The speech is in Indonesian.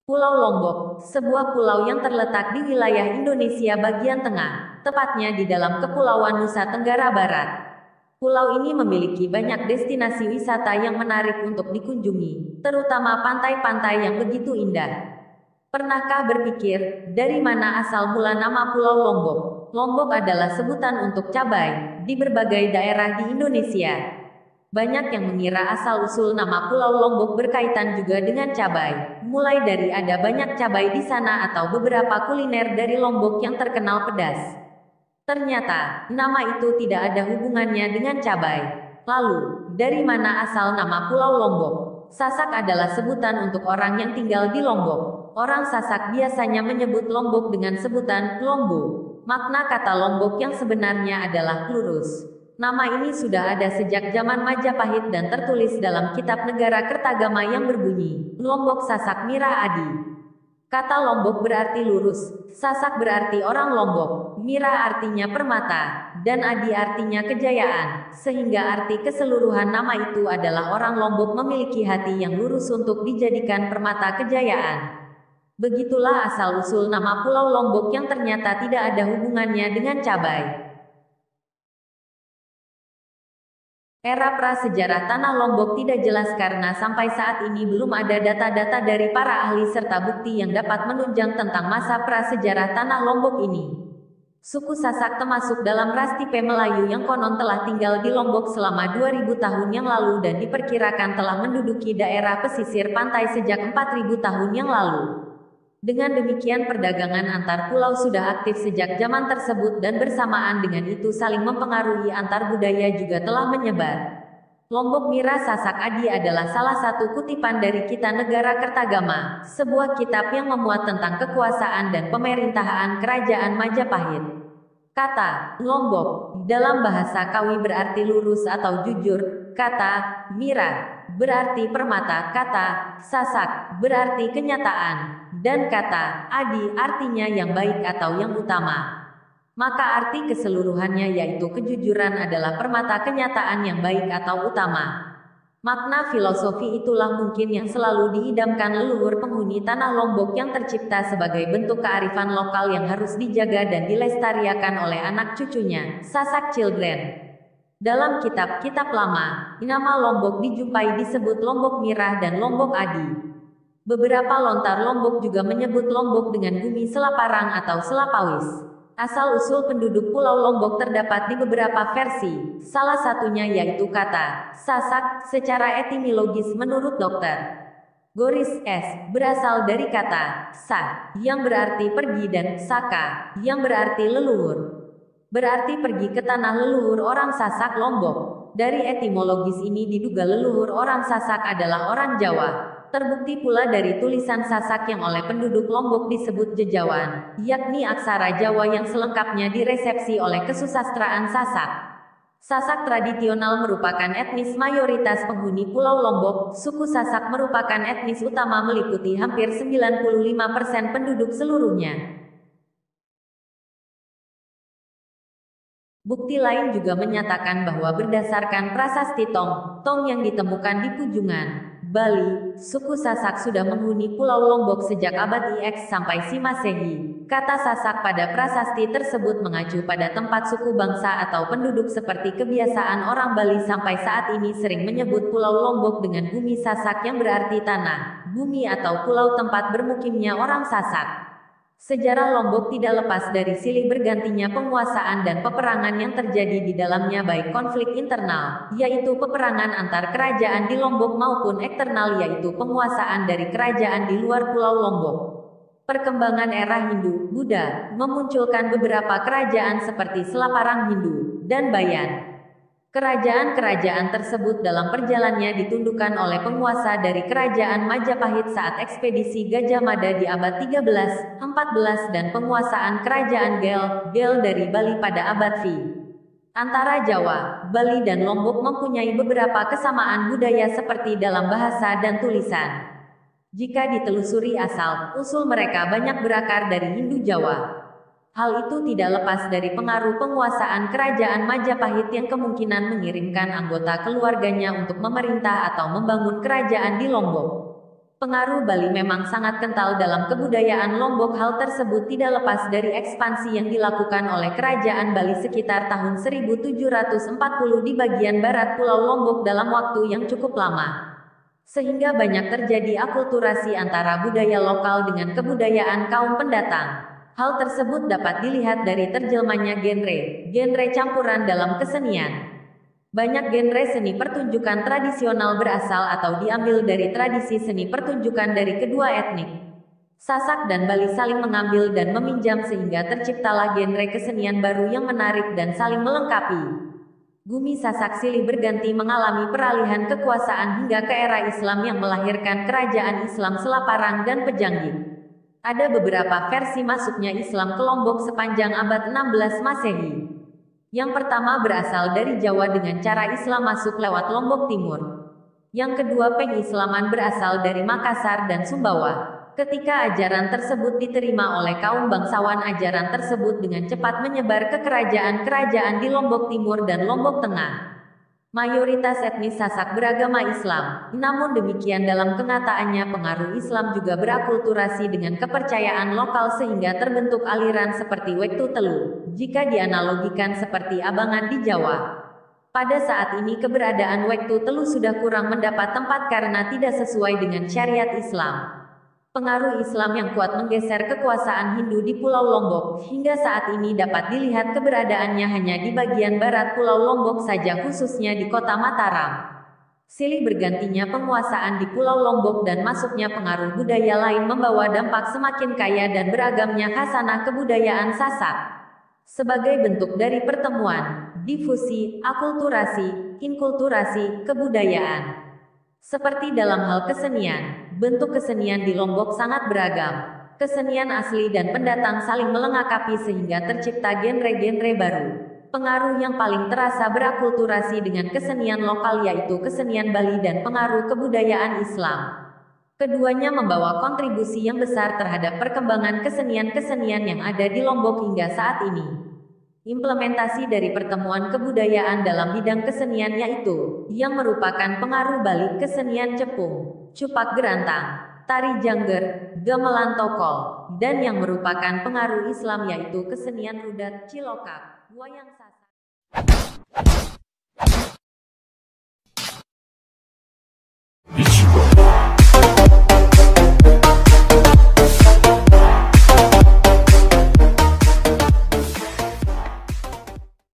Pulau Lombok, sebuah pulau yang terletak di wilayah Indonesia bagian tengah, tepatnya di dalam Kepulauan Nusa Tenggara Barat. Pulau ini memiliki banyak destinasi wisata yang menarik untuk dikunjungi, terutama pantai-pantai yang begitu indah. Pernahkah berpikir, dari mana asal mula nama Pulau Lombok? Lombok adalah sebutan untuk cabai di berbagai daerah di Indonesia. Banyak yang mengira asal-usul nama Pulau Lombok berkaitan juga dengan cabai. Mulai dari ada banyak cabai di sana atau beberapa kuliner dari Lombok yang terkenal pedas. Ternyata, nama itu tidak ada hubungannya dengan cabai. Lalu, dari mana asal nama Pulau Lombok? Sasak adalah sebutan untuk orang yang tinggal di Lombok. Orang Sasak biasanya menyebut Lombok dengan sebutan Lombo. Makna kata Lombok yang sebenarnya adalah lurus. Nama ini sudah ada sejak zaman Majapahit dan tertulis dalam kitab negara Kertagama yang berbunyi, Lombok Sasak Mira Adi. Kata Lombok berarti lurus, Sasak berarti orang Lombok, Mira artinya permata, dan Adi artinya kejayaan, sehingga arti keseluruhan nama itu adalah orang Lombok memiliki hati yang lurus untuk dijadikan permata kejayaan. Begitulah asal-usul nama Pulau Lombok yang ternyata tidak ada hubungannya dengan cabai. Era prasejarah Tanah Lombok tidak jelas karena sampai saat ini belum ada data-data dari para ahli serta bukti yang dapat menunjang tentang masa prasejarah Tanah Lombok ini. Suku Sasak termasuk dalam ras tipe Melayu yang konon telah tinggal di Lombok selama 2000 tahun yang lalu dan diperkirakan telah menduduki daerah pesisir pantai sejak 4000 tahun yang lalu. Dengan demikian perdagangan antar pulau sudah aktif sejak zaman tersebut dan bersamaan dengan itu saling mempengaruhi antar budaya juga telah menyebar. Lombok Mira Sasak Adi adalah salah satu kutipan dari Kita Negara Kertagama, sebuah kitab yang memuat tentang kekuasaan dan pemerintahan Kerajaan Majapahit. Kata Lombok dalam bahasa Kawi berarti lurus atau jujur, kata Mira berarti permata, kata Sasak berarti kenyataan, dan kata Adi artinya yang baik atau yang utama. Maka arti keseluruhannya yaitu kejujuran adalah permata kenyataan yang baik atau utama. Makna filosofi itulah mungkin yang selalu diidamkan leluhur penghuni tanah Lombok yang tercipta sebagai bentuk kearifan lokal yang harus dijaga dan dilestariakan oleh anak cucunya, Sasak Children. Dalam kitab-kitab lama, nama Lombok dijumpai disebut Lombok Mirah dan Lombok Adi. Beberapa lontar Lombok juga menyebut Lombok dengan bumi Selaparang atau Selapawis. Asal-usul penduduk Pulau Lombok terdapat di beberapa versi, salah satunya yaitu kata Sasak secara etimologis menurut Dr. Goris S. berasal dari kata Sa, yang berarti pergi dan Saka, yang berarti leluhur. Berarti pergi ke tanah leluhur orang Sasak Lombok. Dari etimologis ini diduga leluhur orang Sasak adalah orang Jawa. Terbukti pula dari tulisan Sasak yang oleh penduduk Lombok disebut Jejawan, yakni aksara Jawa yang selengkapnya diresepsi oleh kesusastraan Sasak. Sasak tradisional merupakan etnis mayoritas penghuni Pulau Lombok. Suku Sasak merupakan etnis utama meliputi hampir 95% penduduk seluruhnya. Bukti lain juga menyatakan bahwa berdasarkan prasasti Tong yang ditemukan di Pujungan, Bali, suku Sasak sudah menghuni Pulau Lombok sejak abad IX sampai Si Masehi. Kata Sasak pada prasasti tersebut mengacu pada tempat suku bangsa atau penduduk seperti kebiasaan orang Bali sampai saat ini sering menyebut Pulau Lombok dengan bumi Sasak yang berarti tanah, bumi atau pulau tempat bermukimnya orang Sasak. Sejarah Lombok tidak lepas dari silih bergantinya penguasaan dan peperangan yang terjadi di dalamnya baik konflik internal, yaitu peperangan antar kerajaan di Lombok maupun eksternal yaitu penguasaan dari kerajaan di luar Pulau Lombok. Perkembangan era Hindu, Buddha, memunculkan beberapa kerajaan seperti Selaparang Hindu, dan Bayan. Kerajaan-kerajaan tersebut dalam perjalanannya ditundukkan oleh penguasa dari kerajaan Majapahit saat ekspedisi Gajah Mada di abad 13, 14 dan penguasaan kerajaan Gel dari Bali pada abad V. Antara Jawa, Bali dan Lombok mempunyai beberapa kesamaan budaya seperti dalam bahasa dan tulisan. Jika ditelusuri asal-usul mereka banyak berakar dari Hindu Jawa. Hal itu tidak lepas dari pengaruh penguasaan kerajaan Majapahit yang kemungkinan mengirimkan anggota keluarganya untuk memerintah atau membangun kerajaan di Lombok. Pengaruh Bali memang sangat kental dalam kebudayaan Lombok. Hal tersebut tidak lepas dari ekspansi yang dilakukan oleh Kerajaan Bali sekitar tahun 1740 di bagian barat Pulau Lombok dalam waktu yang cukup lama. Sehingga banyak terjadi akulturasi antara budaya lokal dengan kebudayaan kaum pendatang. Hal tersebut dapat dilihat dari terjelmanya genre campuran dalam kesenian. Banyak genre seni pertunjukan tradisional berasal atau diambil dari tradisi seni pertunjukan dari kedua etnik. Sasak dan Bali saling mengambil dan meminjam sehingga terciptalah genre kesenian baru yang menarik dan saling melengkapi. Bumi Sasak silih berganti mengalami peralihan kekuasaan hingga ke era Islam yang melahirkan kerajaan Islam Selaparang dan Pejanggih. Ada beberapa versi masuknya Islam ke Lombok sepanjang abad 16 Masehi. Yang pertama berasal dari Jawa dengan cara Islam masuk lewat Lombok Timur. Yang kedua pengislaman berasal dari Makassar dan Sumbawa. Ketika ajaran tersebut diterima oleh kaum bangsawan, ajaran tersebut dengan cepat menyebar ke kerajaan-kerajaan di Lombok Timur dan Lombok Tengah. Mayoritas etnis Sasak beragama Islam, namun demikian dalam kenyataannya pengaruh Islam juga berakulturasi dengan kepercayaan lokal sehingga terbentuk aliran seperti Wektu Telu, jika dianalogikan seperti Abangan di Jawa. Pada saat ini keberadaan Wektu Telu sudah kurang mendapat tempat karena tidak sesuai dengan syariat Islam. Pengaruh Islam yang kuat menggeser kekuasaan Hindu di Pulau Lombok, hingga saat ini dapat dilihat keberadaannya hanya di bagian barat Pulau Lombok saja, khususnya di kota Mataram. Silih bergantinya penguasaan di Pulau Lombok dan masuknya pengaruh budaya lain membawa dampak semakin kaya dan beragamnya khasanah kebudayaan Sasak. Sebagai bentuk dari pertemuan, difusi, akulturasi, inkulturasi, kebudayaan. Seperti dalam hal kesenian, bentuk kesenian di Lombok sangat beragam. Kesenian asli dan pendatang saling melengkapi sehingga tercipta genre-genre baru. Pengaruh yang paling terasa berakulturasi dengan kesenian lokal yaitu kesenian Bali dan pengaruh kebudayaan Islam. Keduanya membawa kontribusi yang besar terhadap perkembangan kesenian-kesenian yang ada di Lombok hingga saat ini. Implementasi dari pertemuan kebudayaan dalam bidang kesenian yaitu, yang merupakan pengaruh Bali, kesenian Cepung, Cupak Gerantang, Tari Jangger, Gamelan Tokol, dan yang merupakan pengaruh Islam yaitu kesenian Rudat, Cilokap, Wayang Sasa.